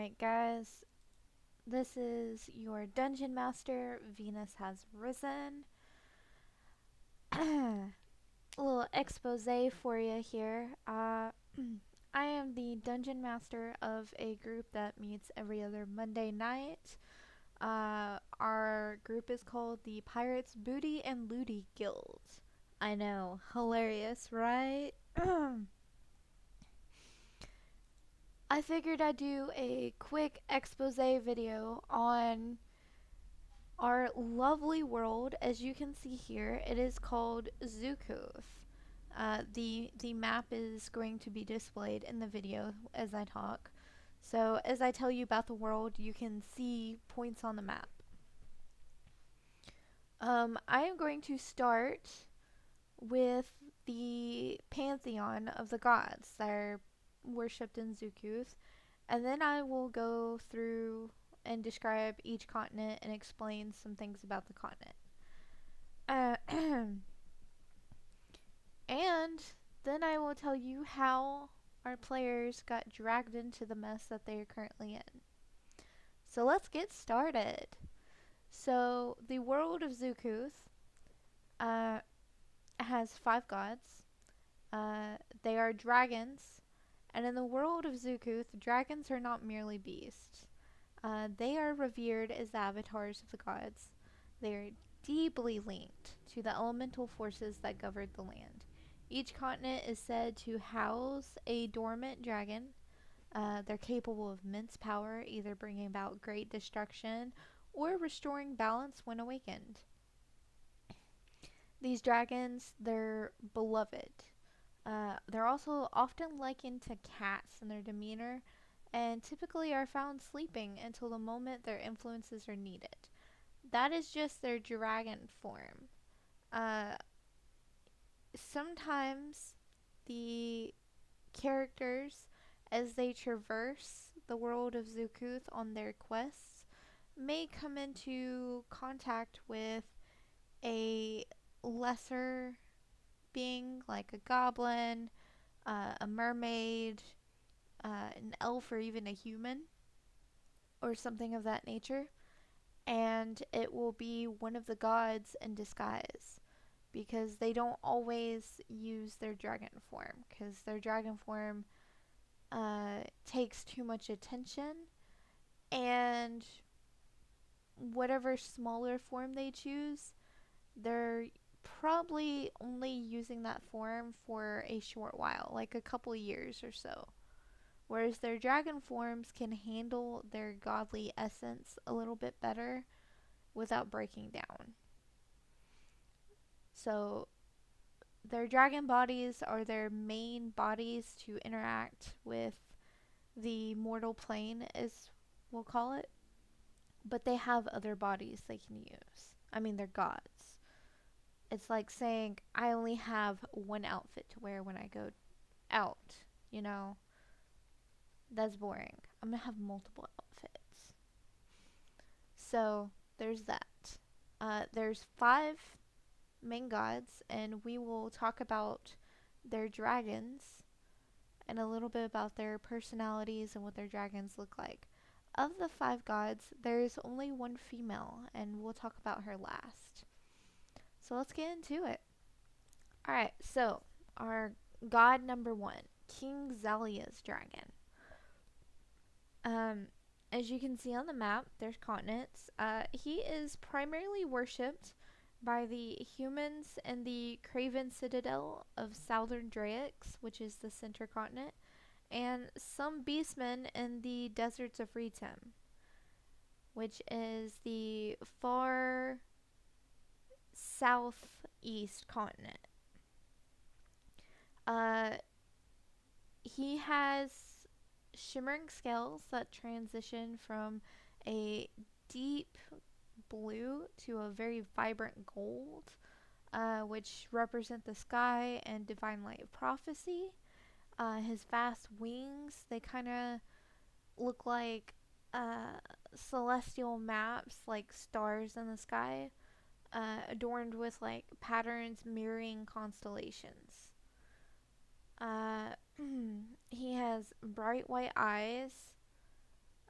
Alright, guys, this is your Dungeon Master. Venus has risen. A little expose for you here. I am the Dungeon Master of a group that meets every other Monday night. Our group is called the Pirates Booty and Looty Guild. I know, hilarious, right? I figured I'd do a quick expose video on our lovely world. As you can see here, it is called Xukuth. The map is going to be displayed in the video as I talk. So as I tell you about the world, you can see points on the map. I am going to start with the Pantheon of the gods that are worshipped in Xukuth, and then I will go through and describe each continent and explain some things about the continent. And then I will tell you how our players got dragged into the mess that they are currently in. So let's get started. So the world of Xukuth has 5 gods. They are dragons, and in the world of Xukuth, dragons are not merely beasts. They are revered as the avatars of the gods. They are deeply linked to the elemental forces that govern the land. Each continent is said to house a dormant dragon. They're capable of immense power, either bringing about great destruction or restoring balance when awakened. These dragons, they're beloved. They're also often likened to cats in their demeanor, and typically are found sleeping until the moment their influences are needed. That is just their dragon form. Uh, Sometimes the characters, as they traverse the world of Xukuth on their quests, may come into contact with a lesser being like a goblin, a mermaid, an elf, or even a human, or something of that nature. And it will be one of the gods in disguise, because they don't always use their dragon form, because their dragon form takes too much attention, and whatever smaller form they choose, they're probably only using that form for a short while, like a couple years or so. Whereas their dragon forms can handle their godly essence a little bit better without breaking down. So their dragon bodies are their main bodies to interact with the mortal plane, as we'll call it. But they have other bodies they can use. I mean, they're gods. It's like saying, I only have one outfit to wear when I go out, you know? That's boring. I'm gonna have multiple outfits. So, there's that. There's 5 main gods, and we will talk about their dragons and a little bit about their personalities and what their dragons look like. Of the 5 gods, there is only one female, and we'll talk about her last. So let's get into it. Alright, so our god number 1, King Zalia's dragon. As you can see on the map, there's continents. He is primarily worshipped by the humans in the Craven Citadel of Southern Draix, which is the center continent, and some beastmen in the deserts of Ritem, which is the far southeast continent. He has shimmering scales that transition from a deep blue to a very vibrant gold, which represent the sky and divine light of prophecy. His vast wings, they kind of look like celestial maps, like stars in the sky, adorned with like patterns mirroring constellations. Uh, he has bright white eyes,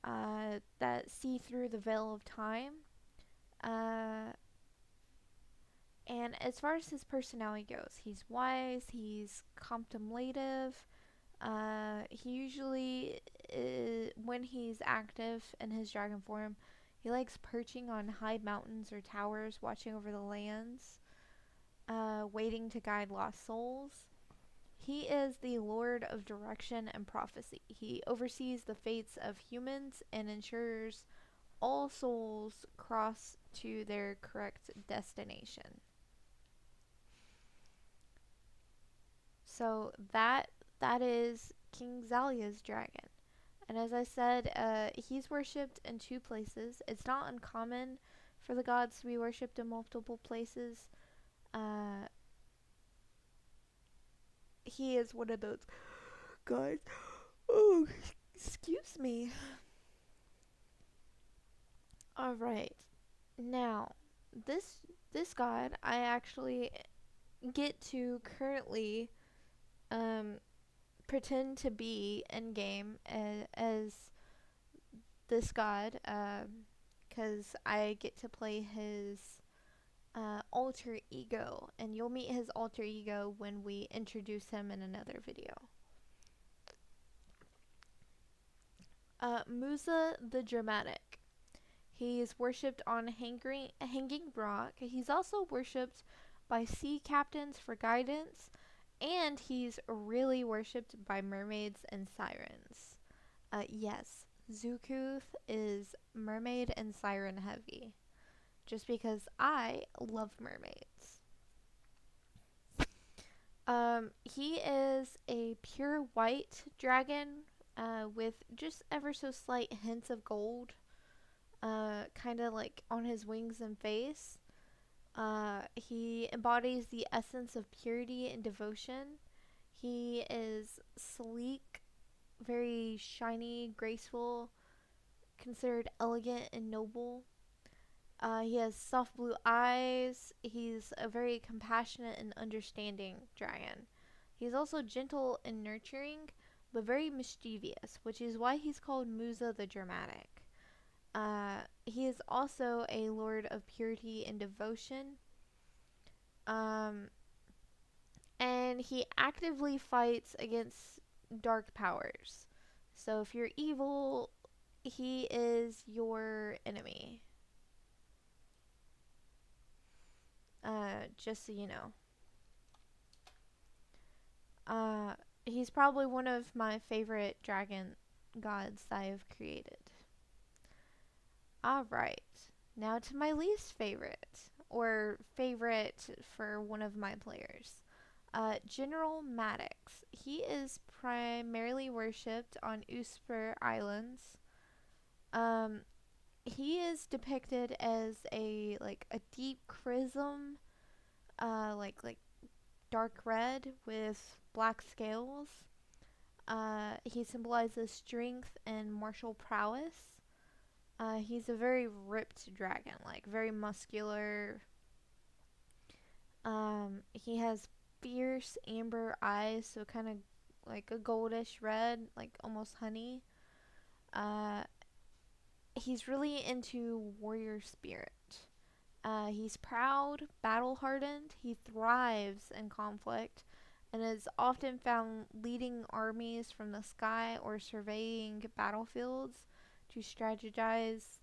that see through the veil of time. Uh, and as far as his personality goes, he's wise, he's contemplative. He usually, when he's active in his dragon form, he likes perching on high mountains or towers, watching over the lands, waiting to guide lost souls. He is the Lord of Direction and Prophecy. He oversees the fates of humans and ensures all souls cross to their correct destination. So that is King Zalia's dragon. And as I said, he's worshipped in two places. It's not uncommon for the gods to be worshipped in multiple places. Uh, he is one of those gods. Oh, excuse me. All right. Now, this god I actually get to currently um, pretend to be in game as this god, because I get to play his alter ego, and you'll meet his alter ego when we introduce him in another video. Musa the Dramatic. He's worshipped on Hanging Rock. He's also worshipped by sea captains for guidance, and he's really worshipped by mermaids and sirens. Yes, Xukuth is mermaid and siren heavy, just because I love mermaids. He is a pure white dragon with just ever so slight hints of gold, kind of like on his wings and face. He embodies the essence of purity and devotion. He is sleek, very shiny, graceful, considered elegant and noble. He has soft blue eyes. He's a very compassionate and understanding dragon. He's also gentle and nurturing, but very mischievous, which is why he's called Musa the Dramatic. He is also a lord of purity and devotion. And he actively fights against dark powers. So if you're evil, he is your enemy. Just so you know. He's probably one of my favorite dragon gods I have created. Alright, now to my least favorite, or favorite for one of my players. General Maddox. He is primarily worshipped on Usper Islands. He is depicted as a deep chrism, like dark red with black scales. He symbolizes strength and martial prowess. He's a very ripped dragon, like very muscular. He has fierce amber eyes, so kind of like a goldish red, like almost honey. Uh, he's really into warrior spirit. He's proud, battle hardened. He thrives in conflict and is often found leading armies from the sky or surveying battlefields to strategize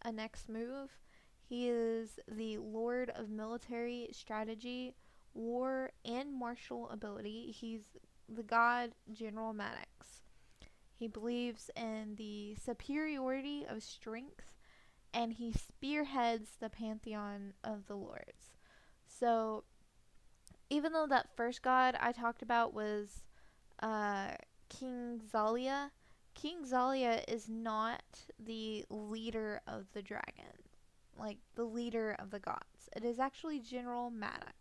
a next move. He is the lord of military strategy, war, and martial ability. He's the god General Maddox. He believes in the superiority of strength, and he spearheads the Pantheon of the lords. So, even though that first god I talked about was King Zalia, King Zalia is not the leader of the dragon, like the leader of the gods. It is actually General Maddox.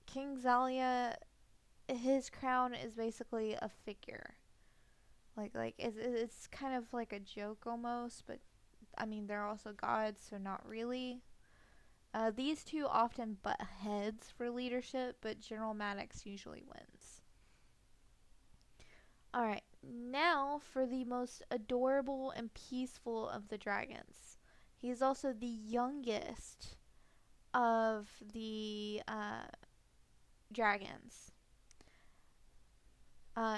King Zalia, his crown is basically a figure. It's kind of like a joke almost, but I mean they're also gods, so not really. These two often butt heads for leadership, but General Maddox usually wins. Alright, Now for the most adorable and peaceful of the dragons. He is also the youngest of the dragons.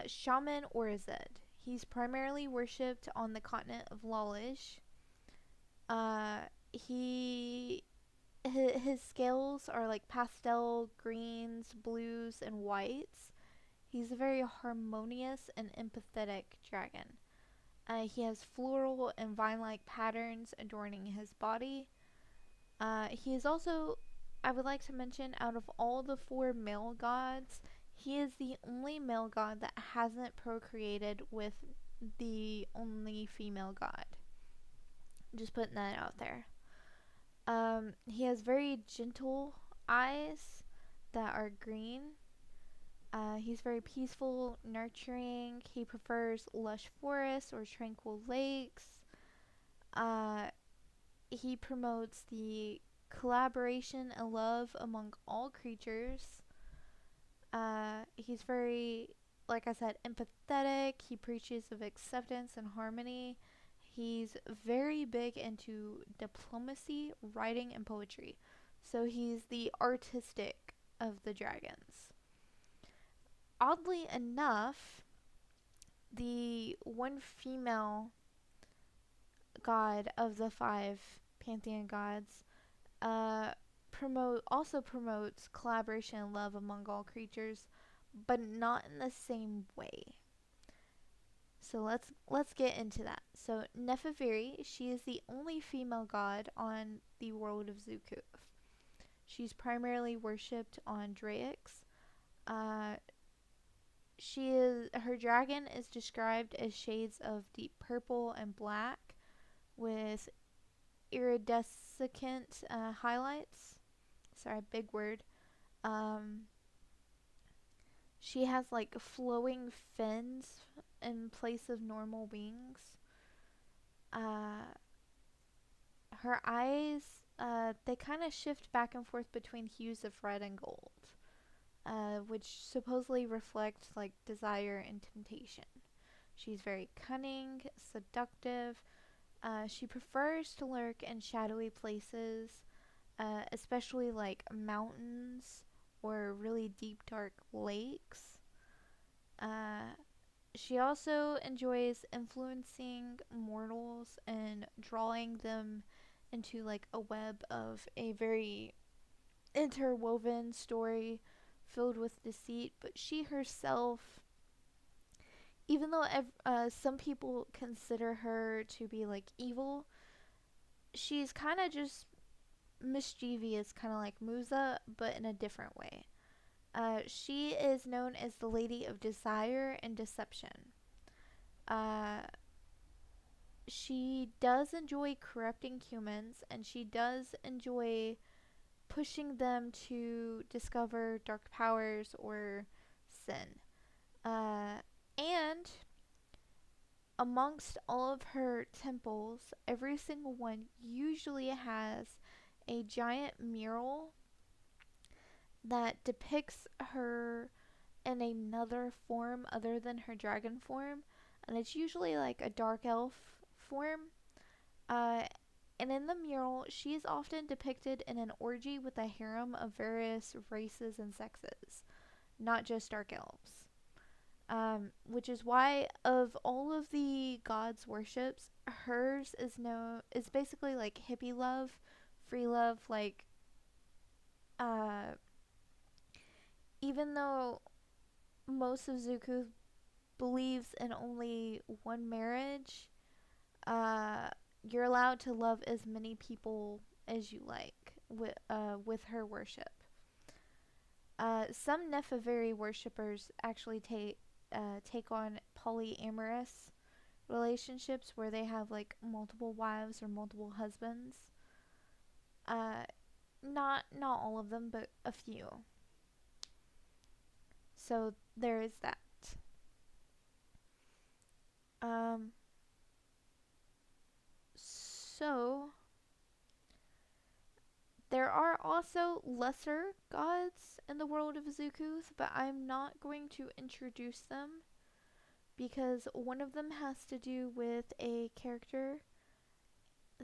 Shaman Orized. He's primarily worshipped on the continent of Lalish. He his scales are like pastel greens, blues, and whites. He's a very harmonious and empathetic dragon. He has floral and vine-like patterns adorning his body. He is also, I would like to mention, out of all the four male gods, he is the only male god that hasn't procreated with the only female god. Just putting that out there. He has very gentle eyes that are green. He's very peaceful, nurturing. He prefers lush forests or tranquil lakes. Uh, he promotes the collaboration and love among all creatures. He's very, like I said, empathetic. He preaches of acceptance and harmony. He's very big into diplomacy, writing, and poetry. So he's the artistic of the dragons. Oddly enough, the one female god of the five Pantheon gods also promotes collaboration and love among all creatures, but not in the same way. So let's get into that. So Nefertari, she is the only female god on the world of Xukuth. She's primarily worshipped on Draix. Uh, her dragon is described as shades of deep purple and black with iridescent highlights. Sorry, big word. She has like flowing fins in place of normal wings. Her eyes, they kind of shift back and forth between hues of red and gold, which supposedly reflect like desire and temptation. She's very cunning, seductive. She prefers to lurk in shadowy places, especially like mountains or really deep, dark lakes. She also enjoys influencing mortals and drawing them into like a web of a very interwoven story filled with deceit. But she herself, even though some people consider her to be like evil, she's kind of just mischievous, kind of like Musa, but in a different way. She is known as the Lady of Desire and Deception. Uh, she does enjoy corrupting humans, and she does enjoy pushing them to discover dark powers or sin. And amongst all of her temples, every single one usually has a giant mural that depicts her in another form other than her dragon form, and it's usually like a dark elf form. Uh, and in the mural, she is often depicted in an orgy with a harem of various races and sexes, not just dark elves. Which is why of all of the gods' worships, hers is basically like hippie love, free love, like uh, even though most of Xukuth believes in only one marriage, uh, you're allowed to love as many people as you like with her worship. Some Nefertari worshippers actually take on polyamorous relationships where they have like multiple wives or multiple husbands. Uh, not all of them, but a few. So there is that. Um, so there are also lesser gods in the world of Xukuth, but I'm not going to introduce them because one of them has to do with a character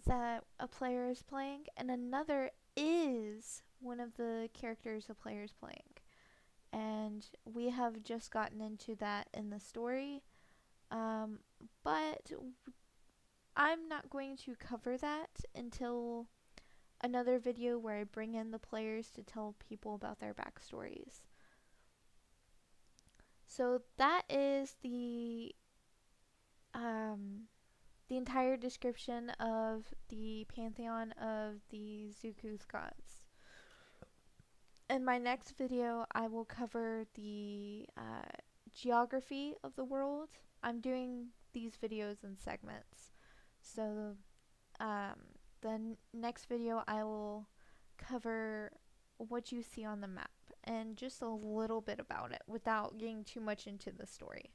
that a player is playing, and another is one of the characters a player is playing. And we have just gotten into that in the story. But I'm not going to cover that until another video where I bring in the players to tell people about their backstories. So that is the entire description of the Pantheon of the Xukuth gods. In my next video, I will cover the geography of the world. I'm doing these videos in segments. So the next video, I will cover what you see on the map and just a little bit about it without getting too much into the story.